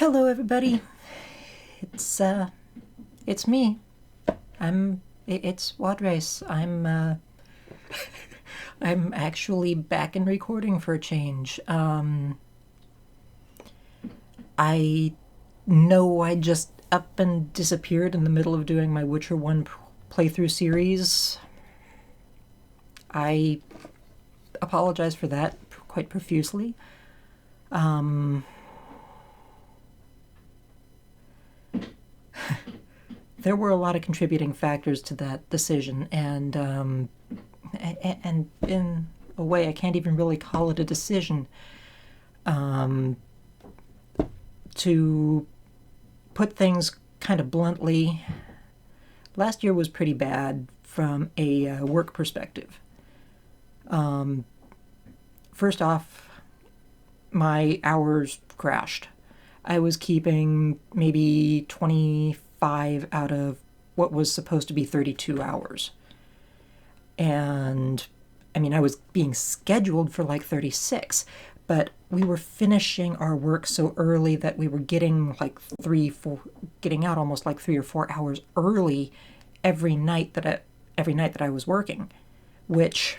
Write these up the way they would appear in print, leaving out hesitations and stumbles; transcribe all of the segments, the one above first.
Hello, everybody. It's me. It's Wadres. I'm actually back in recording for a change. I know I just up and disappeared in the middle of doing my Witcher 1 playthrough series. I apologize for that quite profusely. There were a lot of contributing factors to that decision, and in a way, I can't even really call it a decision. To put things kind of bluntly, last year was pretty bad from a work perspective. First off, my hours crashed. I was keeping maybe 25 out of what was supposed to be 32 hours. And I mean, I was being scheduled for like 36, but we were finishing our work so early that we were getting like getting out almost like 3 or 4 hours early every night that I was working, which,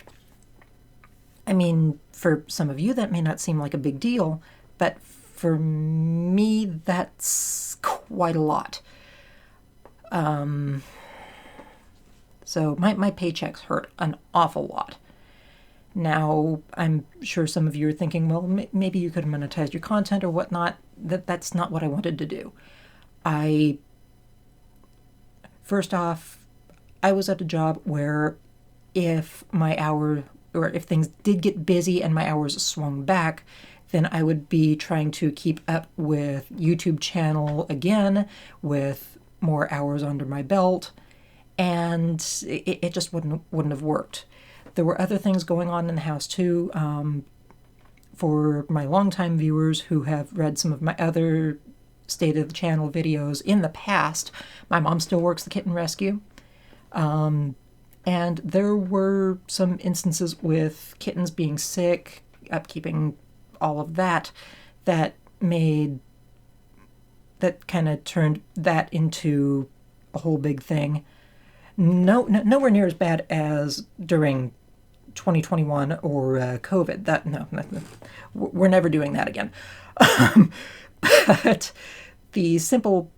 I mean, for some of you that may not seem like a big deal, but for me that's quite a lot. So my paychecks hurt an awful lot. Now, I'm sure some of you are thinking, well, maybe you could have monetized your content or whatnot. That's not what I wanted to do. First off, I was at a job where if things did get busy and my hours swung back, then I would be trying to keep up with YouTube channel again with more hours under my belt, and it just wouldn't have worked. There were other things going on in the house too. For my longtime viewers who have read some of my other state of the channel videos in the past, my mom still works the kitten rescue. And there were some instances with kittens being sick, upkeeping all of that, that kind of turned that into a whole big thing. Nowhere near as bad as during 2021 or COVID. No, we're never doing that again. But the simple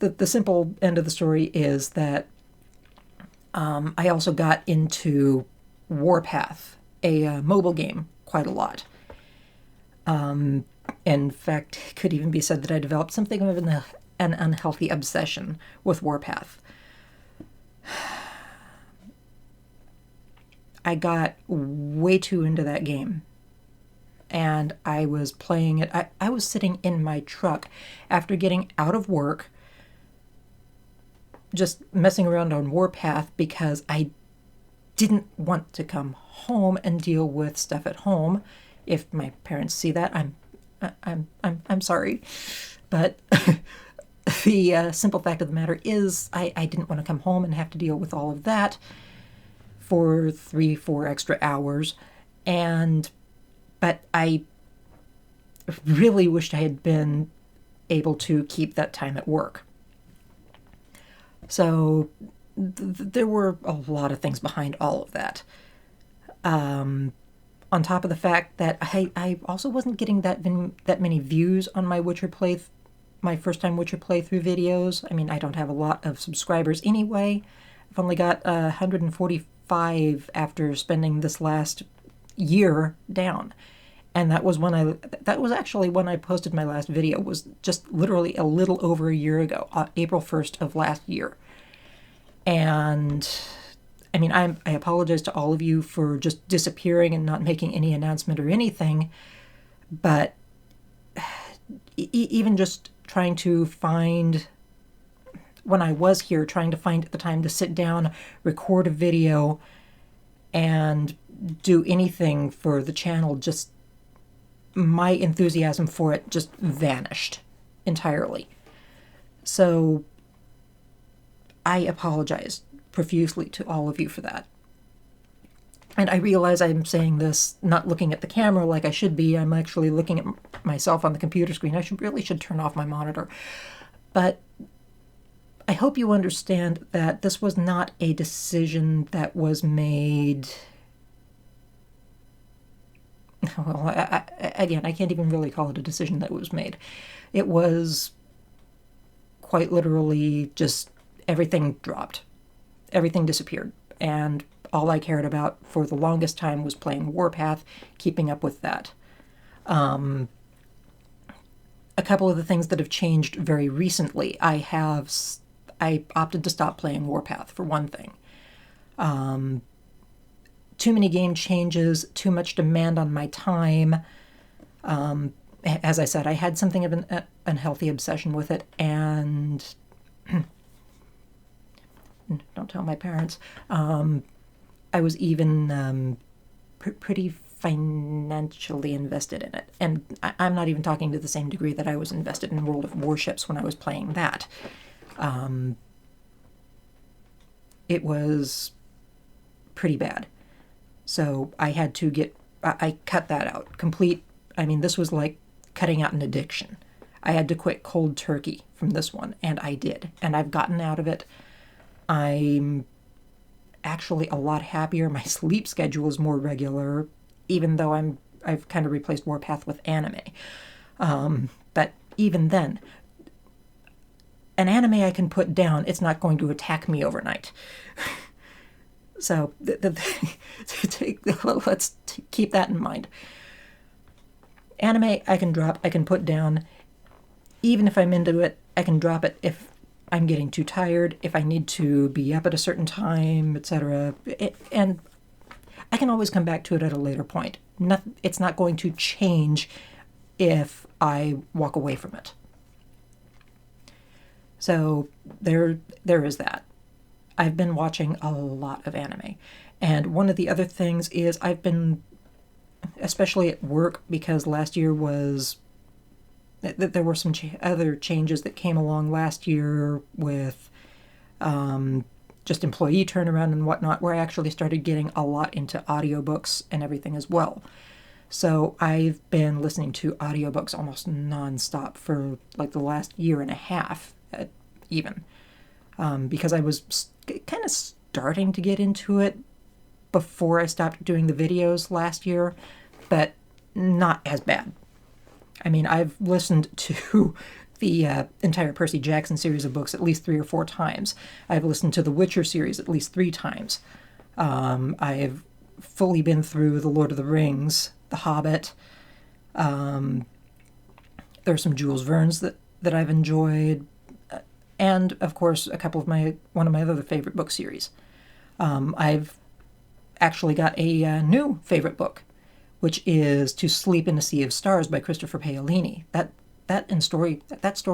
end of the story is that I also got into Warpath, a mobile game, quite a lot. In fact, it could even be said that I developed something of an unhealthy obsession with Warpath. I got way too into that game, and I was playing it. I was sitting in my truck after getting out of work, just messing around on Warpath because I didn't want to come home and deal with stuff at home. If my parents see that, I'm sorry, but the simple fact of the matter is I didn't want to come home and have to deal with all of that for 3-4 extra hours. But I really wished I had been able to keep that time at work. So there were a lot of things behind all of that. On top of the fact that I also wasn't getting that many views on my my first time Witcher playthrough videos. I mean, I don't have a lot of subscribers anyway. I've only got 145 after spending this last year down. And that was actually when I posted my last video, was just literally a little over a year ago, April 1st of last year. And I mean, I apologize to all of you for just disappearing and not making any announcement or anything, but even just trying to find, when I was here, trying to find the time to sit down, record a video, and do anything for the channel, just my enthusiasm for it just vanished entirely. So I apologize profusely to all of you for that. And I realize I'm saying this not looking at the camera like I should be. I'm actually looking at myself on the computer screen. I really should turn off my monitor. But I hope you understand that this was not a decision that was made. Well, again, I can't even really call it a decision that was made. It was quite literally just everything dropped. Everything disappeared. And all I cared about for the longest time was playing Warpath, keeping up with that. A couple of the things that have changed very recently, I opted to stop playing Warpath, for one thing. Too many game changes, too much demand on my time. As I said, I had something of an unhealthy obsession with it, and don't tell my parents. I was even pretty financially invested in it. And I'm not even talking to the same degree that I was invested in World of Warships when I was playing that. It was pretty bad. So I had to I cut that out. This was like cutting out an addiction. I had to quit cold turkey from this one, and I did. And I've gotten out of it. I'm actually a lot happier. My sleep schedule is more regular, even though I've kind of replaced Warpath with anime. But even then, an anime I can put down, it's not going to attack me overnight. So let's keep that in mind. Anime I can drop, I can put down. Even if I'm into it, I can drop it if I'm getting too tired, if I need to be up at a certain time, etc. And I can always come back to it at a later point. It's not going to change if I walk away from it. So there is that. I've been watching a lot of anime. And one of the other things is I've been, especially at work, because last year there were some other changes that came along last year with just employee turnaround and whatnot, where I actually started getting a lot into audiobooks and everything as well. So I've been listening to audiobooks almost nonstop for like the last year and a half, even. Because I was kind of starting to get into it before I stopped doing the videos last year, but not as bad. I've listened to the entire Percy Jackson series of books at least 3 or 4 times. I've listened to the Witcher series at least 3 times. I've fully been through The Lord of the Rings, The Hobbit. There are some Jules Verne's that I've enjoyed. And, of course, one of my other favorite book series. I've actually got a new favorite book, which is To Sleep in a Sea of Stars by Christopher Paolini. That story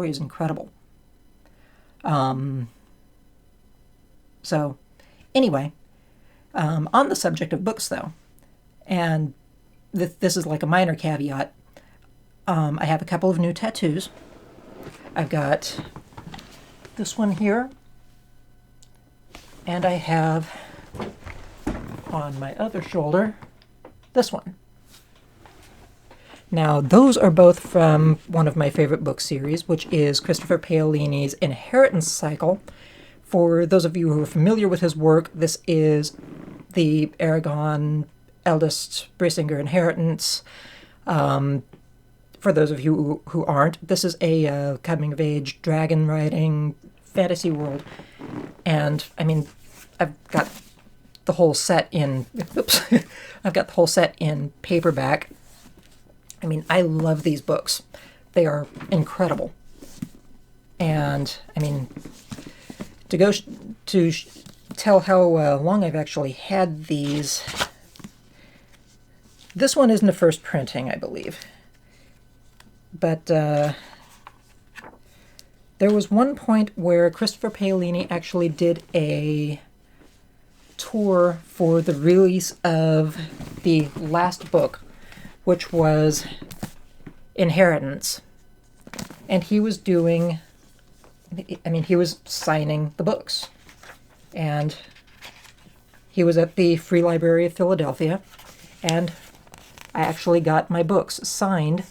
is incredible. So, anyway, on the subject of books, though, and this is like a minor caveat, I have a couple of new tattoos. I've got this one here, and I have on my other shoulder this one. Now, those are both from one of my favorite book series, which is Christopher Paolini's Inheritance Cycle. For those of you who are familiar with his work, this is the Aragon Eldest Braesinger Inheritance. For those of you who aren't, this is a coming-of-age dragon riding fantasy world. And, I've got the whole set in... I've got the whole set in paperback. I love these books. They are incredible. And, to tell how long I've actually had these... This one isn't a first printing, I believe. But there was one point where Christopher Paolini actually did a tour for the release of the last book, which was Inheritance. And he was he was signing the books. And he was at the Free Library of Philadelphia, and I actually got my books signed.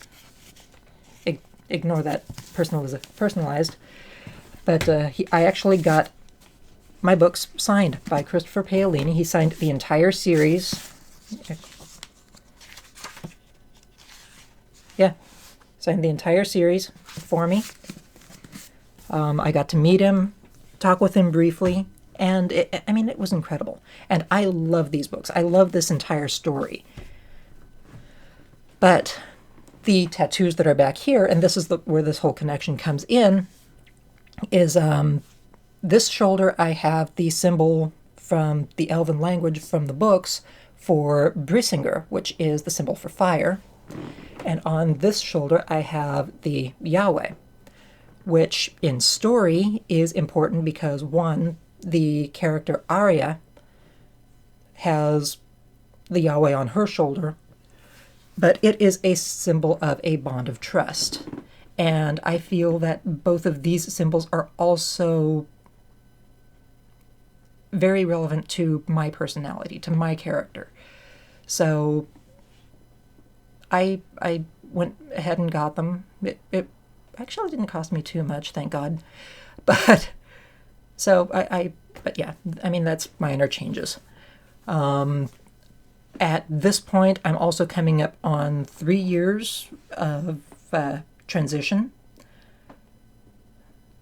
Ignore that personalized. But I actually got my books signed by Christopher Paolini. He signed the entire series. Yeah, signed the entire series for me. I got to meet him, talk with him briefly, and it was incredible. And I love these books. I love this entire story. But the tattoos that are back here, and this is where this whole connection comes in, is this shoulder I have the symbol from the Elven language from the books for Brissinger, which is the symbol for fire. And on this shoulder I have the Yahweh, which in story is important because, one, the character Arya has the Yahweh on her shoulder, but it is a symbol of a bond of trust. And I feel that both of these symbols are also very relevant to my personality, to my character. So I went ahead and got them. It actually didn't cost me too much, thank God. But so but yeah, that's minor changes. At this point, I'm also coming up on 3 years of transition.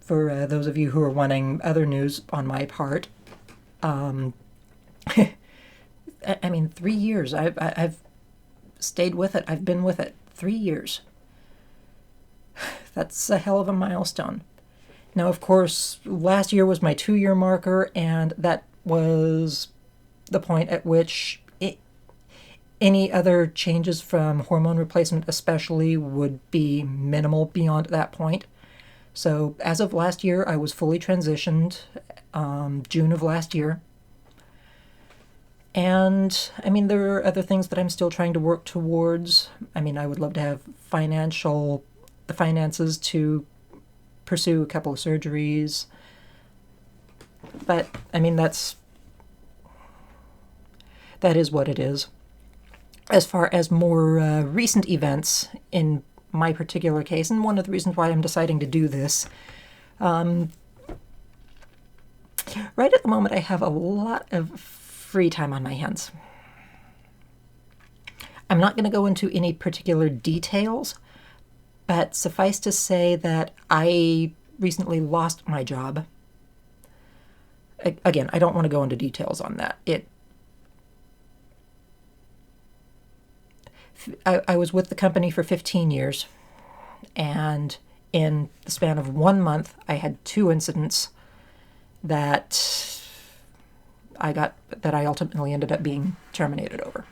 For those of you who are wanting other news on my part, 3 years. I've stayed with it. I've been with it 3 years. That's a hell of a milestone. Now, of course, last year was my 2-year marker, and that was the point at which any other changes from hormone replacement especially would be minimal beyond that point. So as of last year, I was fully transitioned, June of last year. And there are other things that I'm still trying to work towards. I would love to have the finances to pursue a couple of surgeries. But that is what it is. As far as more recent events in my particular case, and one of the reasons why I'm deciding to do this, right at the moment I have a lot of free time on my hands. I'm not going to go into any particular details, but suffice to say that I recently lost my job. Again, I don't want to go into details on that. I was with the company for 15 years, and in the span of 1 month, I had 2 incidents that I ultimately ended up being terminated over.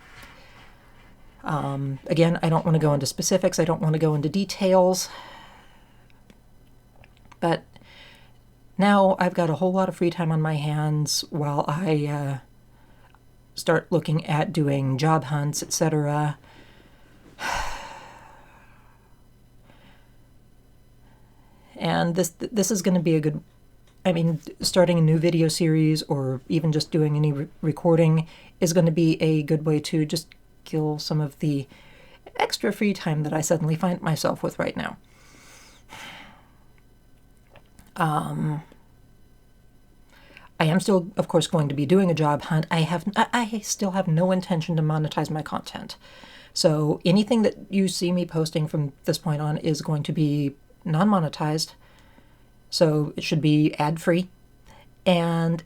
Again, I don't want to go into specifics. I don't want to go into details. But now I've got a whole lot of free time on my hands while I start looking at doing job hunts, etc. And this is going to be a good, starting a new video series or even just doing any recording is going to be a good way to just kill some of the extra free time that I suddenly find myself with right now. I am still, of course, going to be doing a job hunt. I still have no intention to monetize my content. So anything that you see me posting from this point on is going to be non-monetized. So it should be ad-free. And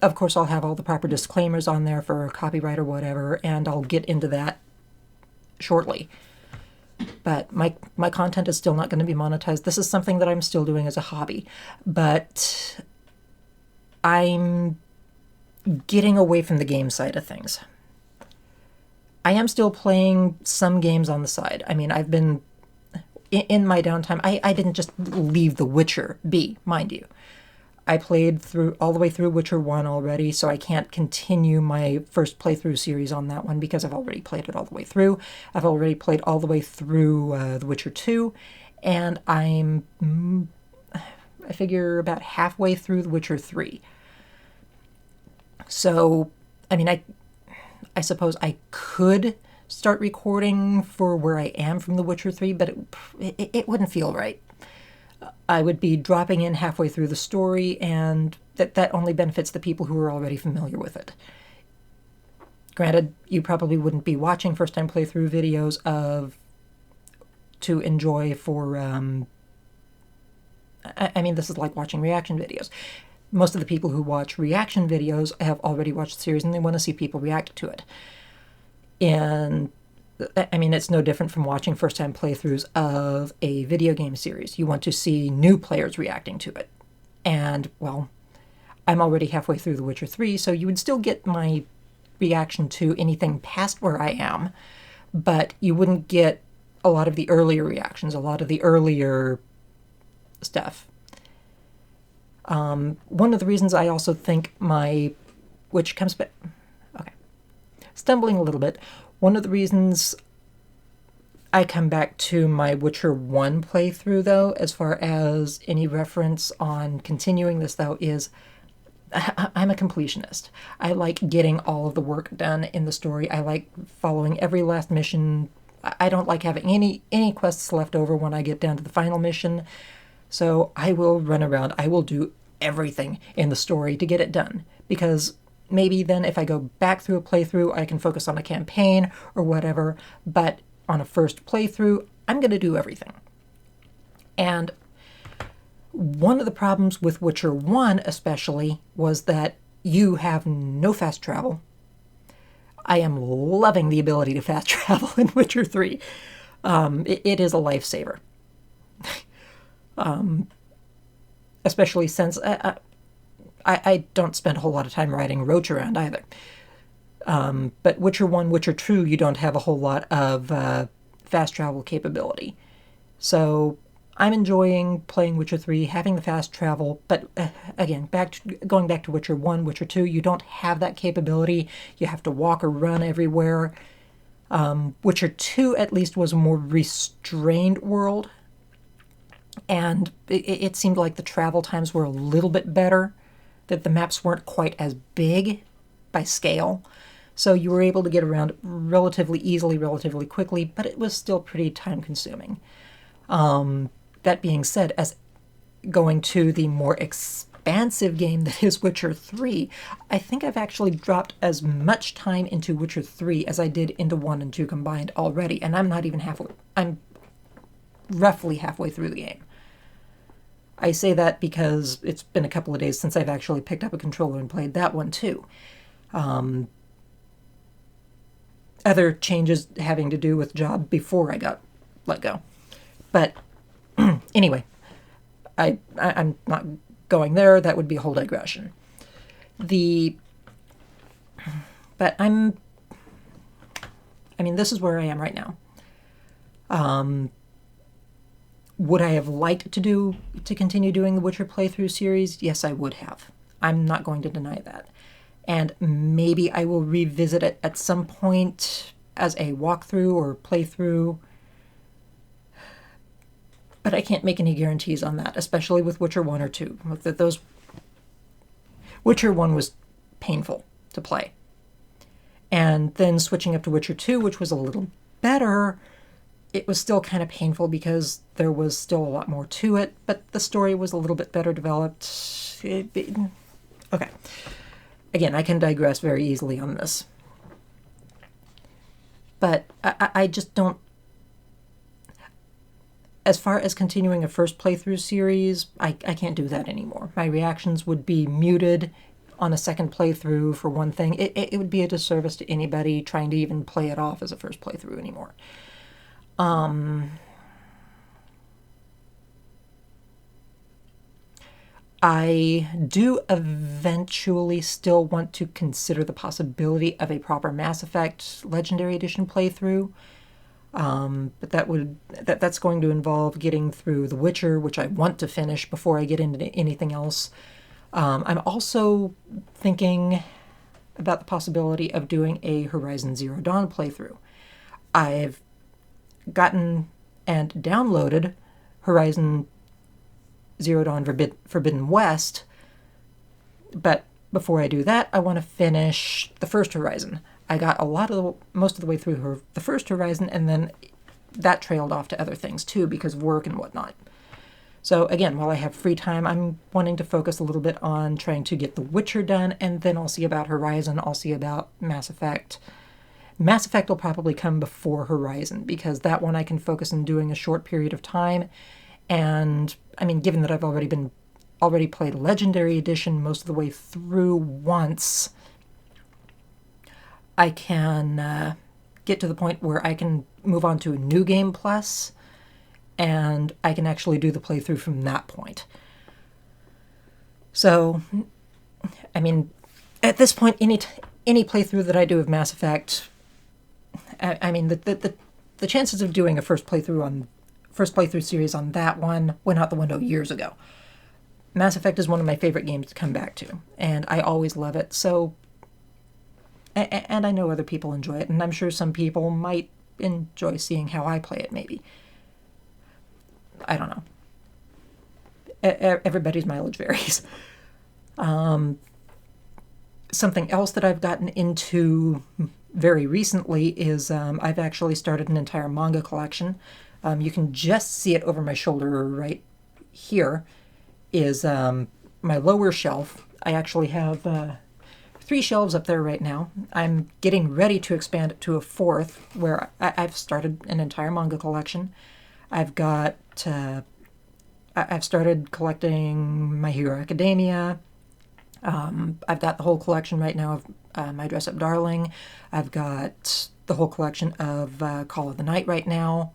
of course, I'll have all the proper disclaimers on there for copyright or whatever, and I'll get into that shortly. But my content is still not going to be monetized. This is something that I'm still doing as a hobby. But I'm getting away from the game side of things. I am still playing some games on the side. I've been, in my downtime, I didn't just leave The Witcher be, mind you. I played all the way through Witcher 1 already, so I can't continue my first playthrough series on that one because I've already played it all the way through. I've already played all the way through The Witcher 2, and I figure about halfway through The Witcher 3. So, I mean, I suppose I could start recording for where I am from The Witcher 3, but it wouldn't feel right. I would be dropping in halfway through the story, and that only benefits the people who are already familiar with it. Granted, you probably wouldn't be watching first-time playthrough videos to enjoy for... I mean, this is like watching reaction videos. Most of the people who watch reaction videos have already watched the series and they want to see people react to it. And I mean, it's no different from watching first-time playthroughs of a video game series. You want to see new players reacting to it. And, well, I'm already halfway through The Witcher 3, so you would still get my reaction to anything past where I am, but you wouldn't get a lot of the earlier reactions, a lot of the earlier stuff. One of the reasons I also think which comes back, okay, stumbling a little bit, one of the reasons I come back to my Witcher 1 playthrough, though, as far as any reference on continuing this, though, is I'm a completionist. I like getting all of the work done in the story. I like following every last mission. I don't like having any quests left over when I get down to the final mission. So I will run around. I will do everything in the story to get it done. Because maybe then if I go back through a playthrough, I can focus on a campaign or whatever. But on a first playthrough, I'm going to do everything. And one of the problems with Witcher 1 especially was that you have no fast travel. I am loving the ability to fast travel in Witcher 3. It is a lifesaver. Especially since I don't spend a whole lot of time riding Roach around either. But Witcher 1, Witcher 2, you don't have a whole lot of fast travel capability. So I'm enjoying playing Witcher 3, having the fast travel, but again, going back to Witcher 1, Witcher 2, you don't have that capability. You have to walk or run everywhere. Witcher 2 at least was a more restrained world, and it seemed like the travel times were a little bit better, that the maps weren't quite as big by scale, so you were able to get around relatively easily, relatively quickly, but it was still pretty time-consuming. That being said, as going to the more expansive game that is Witcher 3, I think I've actually dropped as much time into Witcher 3 as I did into 1 and 2 combined already, and I'm not even halfway. I'm roughly halfway through the game. I say that because it's been a couple of days since I've actually picked up a controller and played that one too. Other changes having to do with job before I got let go. But anyway, I'm not going there. That would be a whole digression. But I mean, this is where I am right now. Would I have liked to continue doing the Witcher playthrough series? Yes, I would have. I'm not going to deny that. And maybe I will revisit it at some point as a walkthrough or playthrough. But I can't make any guarantees on that, especially with Witcher 1 or 2. Witcher 1 was painful to play. And then switching up to Witcher 2, which was a little better, it was still kind of painful because there was still a lot more to it, but the story was a little bit better developed. Okay. Again, I can digress very easily on this. But I just don't... As far as continuing a first playthrough series, I can't do that anymore. My reactions would be muted on a second playthrough, for one thing. It would be a disservice to anybody trying to even play it off as a first playthrough anymore. I do eventually still want to consider the possibility of a proper Mass Effect Legendary Edition playthrough. But that's going to involve getting through The Witcher, which I want to finish before I get into anything else. I'm also thinking about the possibility of doing a Horizon Zero Dawn playthrough. I've gotten and downloaded Horizon Zero Dawn Forbidden West, but before I do that, I want to finish the first Horizon. I got most of the way through the first Horizon, and then that trailed off to other things too because of work and whatnot. So again, while I have free time, I'm wanting to focus a little bit on trying to get The Witcher done, and then I'll see about Horizon, I'll see about Mass Effect. Mass Effect will probably come before Horizon, because that one I can focus on doing a short period of time. And, I mean, given that I've already played Legendary Edition most of the way through once, I can get to the point where I can move on to a New Game Plus, and I can actually do the playthrough from that point. So, I mean, at this point, any playthrough that I do of Mass Effect, I mean, the chances of doing a first playthrough series on that one went out the window years ago. Mass Effect is one of my favorite games to come back to, and I always love it. So, and I know other people enjoy it, and I'm sure some people might enjoy seeing how I play it, maybe. I don't know. Everybody's mileage varies. Something else that I've gotten into very recently is I've actually started an entire manga collection. You can just see it over my shoulder right here is my lower shelf. I actually have 3 shelves up there right now. I'm getting ready to expand it to a 4th, where I've started an entire manga collection. I've started collecting My Hero Academia. I've got the whole collection right now of My Dress Up Darling. I've got the whole collection of Call of the Night right now.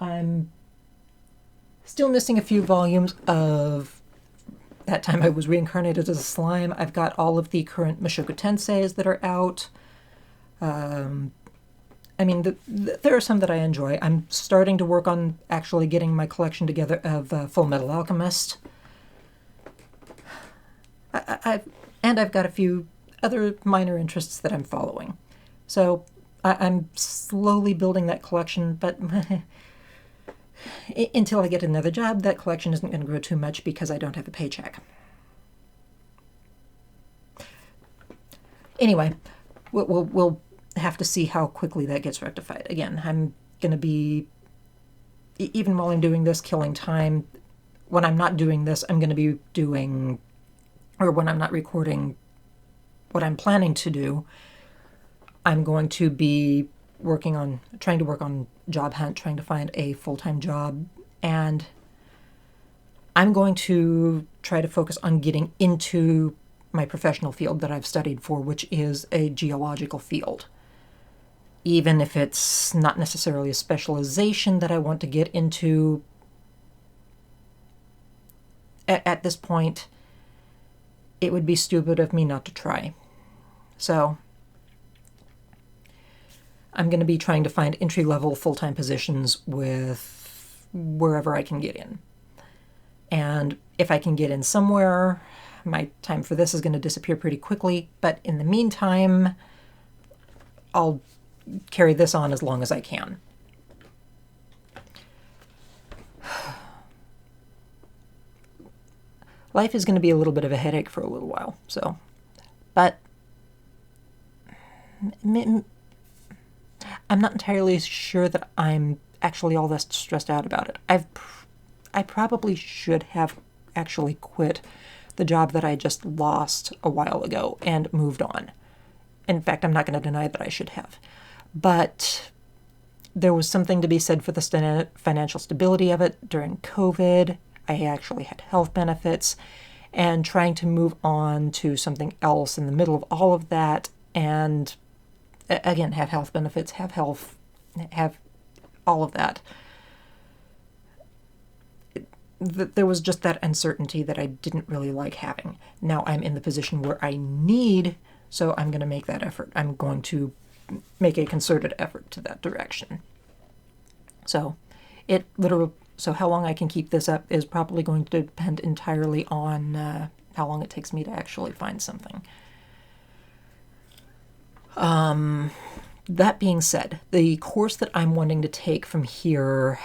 I'm still missing a few volumes of That Time I Was Reincarnated as a Slime. I've got all of the current Mushoku Tenseis that are out. I mean, there are some that I enjoy. I'm starting to work on actually getting my collection together of Full Metal Alchemist. I've got a few other minor interests that I'm following. So I'm slowly building that collection, but until I get another job, that collection isn't going to grow too much because I don't have a paycheck. Anyway, we'll have to see how quickly that gets rectified. Again, I'm going to be, even while I'm doing this, killing time. When I'm not doing this, I'm going to be doing, or when I'm not recording what I'm planning to do, I'm going to be trying to work on job hunt, trying to find a full-time job, and I'm going to try to focus on getting into my professional field that I've studied for, which is a geological field. Even if it's not necessarily a specialization that I want to get into, at this point, it would be stupid of me not to try. So, I'm going to be trying to find entry-level full-time positions with wherever I can get in. And if I can get in somewhere, my time for this is going to disappear pretty quickly, but in the meantime, I'll carry this on as long as I can. Life is going to be a little bit of a headache for a little while, so, but I'm not entirely sure that I'm actually all that stressed out about it. I probably should have actually quit the job that I just lost a while ago and moved on. In fact, I'm not going to deny that I should have. But there was something to be said for the financial stability of it during COVID. I actually had health benefits, and trying to move on to something else in the middle of all of that, and again, have health benefits, have health, have all of that. There was just that uncertainty that I didn't really like having. Now I'm in the position where I need, so I'm going to make that effort. I'm going to make a concerted effort to that direction. So how long I can keep this up is probably going to depend entirely on how long it takes me to actually find something. That being said, the course that I'm wanting to take from here,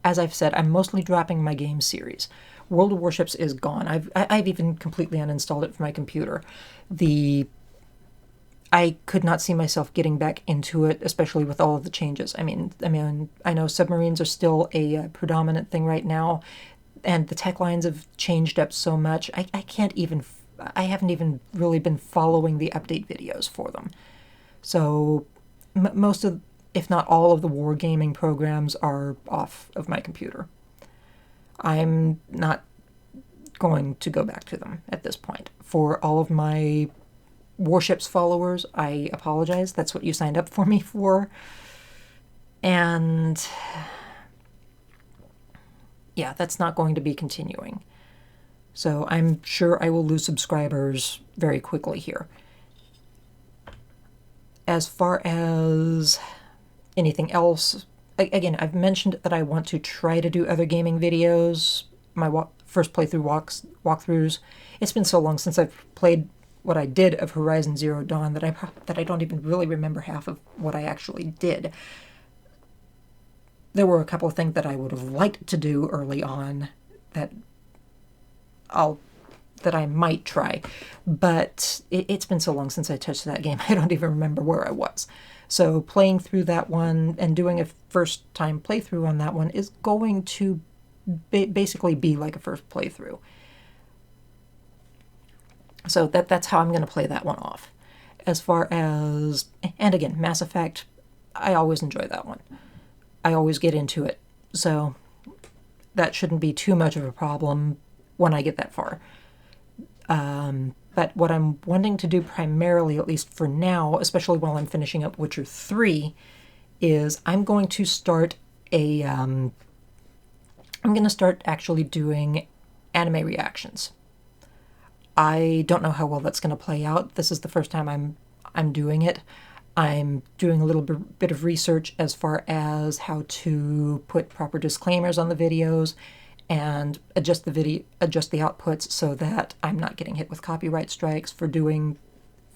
as I've said, I'm mostly dropping my game series. World of Warships is gone. I've even completely uninstalled it from my computer. I could not see myself getting back into it, especially with all of the changes. I know submarines are still a predominant thing right now, and the tech lines have changed up so much. I haven't even really been following the update videos for them. So most of, if not all of the wargaming programs are off of my computer. I'm not going to go back to them at this point. For all of my Warships followers, I apologize. That's what you signed up for me for. And yeah, that's not going to be continuing. So I'm sure I will lose subscribers very quickly here. As far as anything else, again, I've mentioned that I want to try to do other gaming videos, my first playthrough walkthroughs. It's been so long since I've played what I did of Horizon Zero Dawn that I don't even really remember half of what I actually did. There were a couple of things that I would have liked to do early on that I might try, but it's been so long since I touched that game, I don't even remember where I was. So playing through that one and doing a first-time playthrough on that one is going to basically be like a first playthrough. So that's how I'm going to play that one off. As far as, and again, Mass Effect, I always enjoy that one. I always get into it, so that shouldn't be too much of a problem when I get that far. But what I'm wanting to do primarily, at least for now, especially while I'm finishing up Witcher 3, is I'm going to start I'm going to start actually doing anime reactions. I don't know how well that's going to play out. This is the first time I'm doing it. I'm doing a little bit of research as far as how to put proper disclaimers on the videos and adjust the outputs so that I'm not getting hit with copyright strikes for doing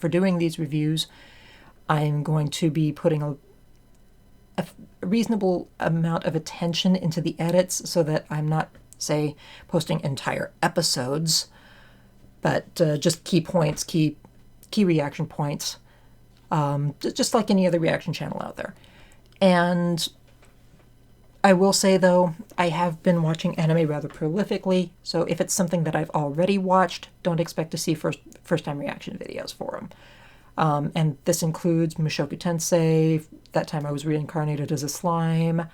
these reviews. I'm going to be putting a reasonable amount of attention into the edits so that I'm not, say, posting entire episodes, but just key points, key reaction points, just like any other reaction channel out there. And I will say, though, I have been watching anime rather prolifically, so if it's something that I've already watched, don't expect to see first-time reaction videos for them. And this includes Mushoku Tensei, That Time I Was Reincarnated as a Slime.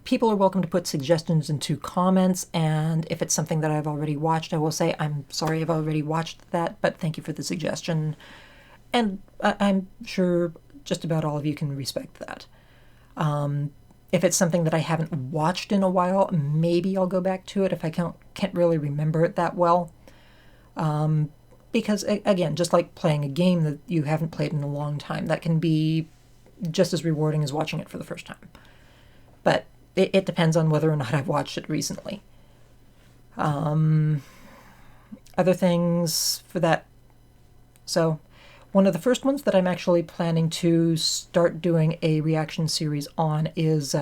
People are welcome to put suggestions into comments, and if it's something that I've already watched, I will say, I'm sorry I've already watched that, but thank you for the suggestion. And I'm sure just about all of you can respect that. If it's something that I haven't watched in a while, maybe I'll go back to it if I can't really remember it that well. Because, again, just like playing a game that you haven't played in a long time, that can be just as rewarding as watching it for the first time. But it depends on whether or not I've watched it recently. Other things for that. So, one of the first ones that I'm actually planning to start doing a reaction series on is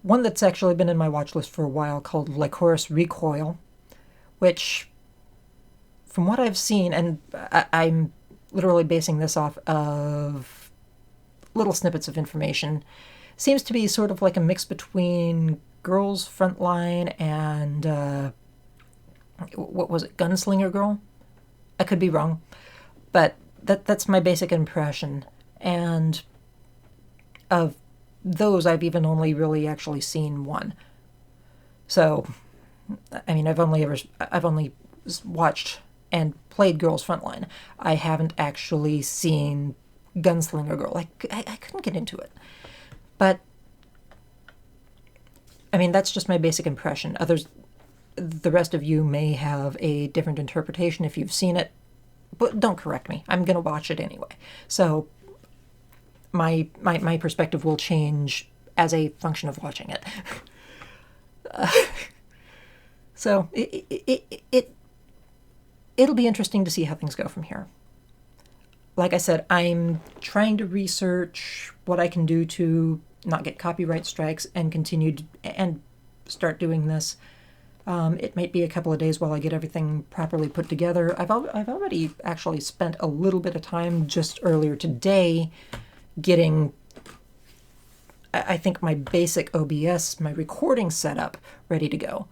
one that's actually been in my watch list for a while called Lycoris Recoil, which, from what I've seen, and I'm literally basing this off of little snippets of information, seems to be sort of like a mix between Girls Frontline and what was it, Gunslinger Girl? I could be wrong, but that's my basic impression. And of those, I've even only really actually seen one. So, I've only watched and played Girls Frontline. I haven't actually seen Gunslinger Girl. I couldn't get into it. But, that's just my basic impression. The rest of you may have a different interpretation if you've seen it, but don't correct me. I'm going to watch it anyway. So, my perspective will change as a function of watching it. So, it'll be interesting to see how things go from here. Like I said, I'm trying to research what I can do to not get copyright strikes and continue and start doing this. It might be a couple of days while I get everything properly put together. I've already actually spent a little bit of time just earlier today getting, I think, my basic OBS, my recording setup ready to go.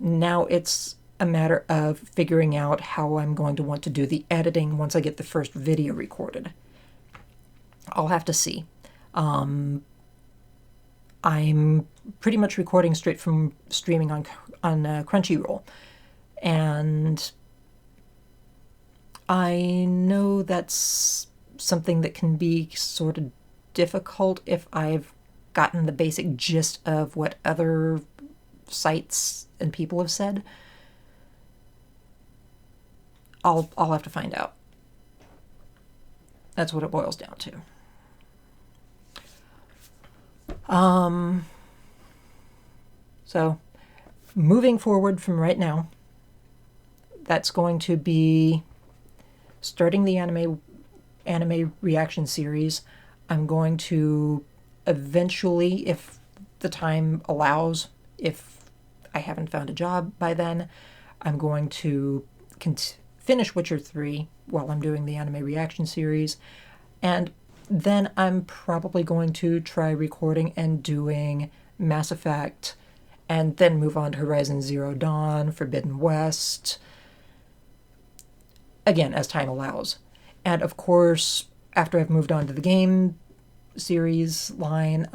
Now it's a matter of figuring out how I'm going to want to do the editing once I get the first video recorded. I'll have to see. I'm pretty much recording straight from streaming on Crunchyroll, and I know that's something that can be sort of difficult if I've gotten the basic gist of what other sites and people have said. I'll have to find out. That's what it boils down to. So moving forward from right now, that's going to be starting the anime reaction series. I'm going to eventually, if the time allows, if I haven't found a job by then, I'm going to finish Witcher 3 while I'm doing the anime reaction series, and then I'm probably going to try recording and doing Mass Effect, and then move on to Horizon Zero Dawn, Forbidden West, again, as time allows. And of course, after I've moved on to the game series line,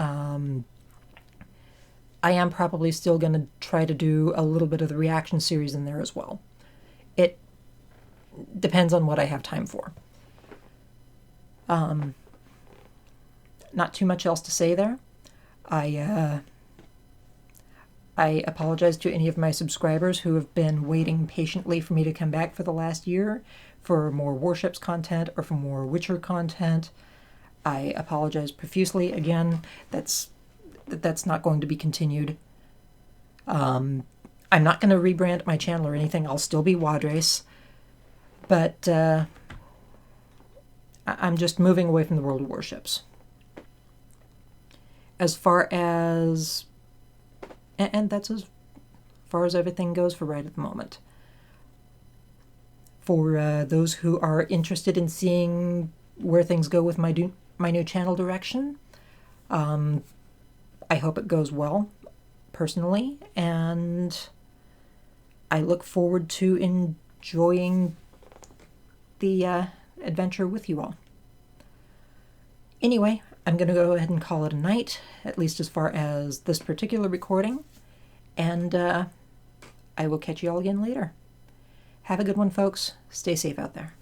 I am probably still going to try to do a little bit of the reaction series in there as well. It depends on what I have time for. Not too much else to say there. I apologize to any of my subscribers who have been waiting patiently for me to come back for the last year for more Warships content or for more Witcher content. I apologize profusely. Again, that's not going to be continued. I'm not going to rebrand my channel or anything. I'll still be Wadres. But I'm just moving away from the world of Warships. As far as... And that's as far as everything goes for right at the moment. For those who are interested in seeing where things go with my new channel direction, I hope it goes well, personally, and I look forward to enjoying the adventure with you all. Anyway, I'm going to go ahead and call it a night, at least as far as this particular recording, and I will catch you all again later. Have a good one, folks. Stay safe out there.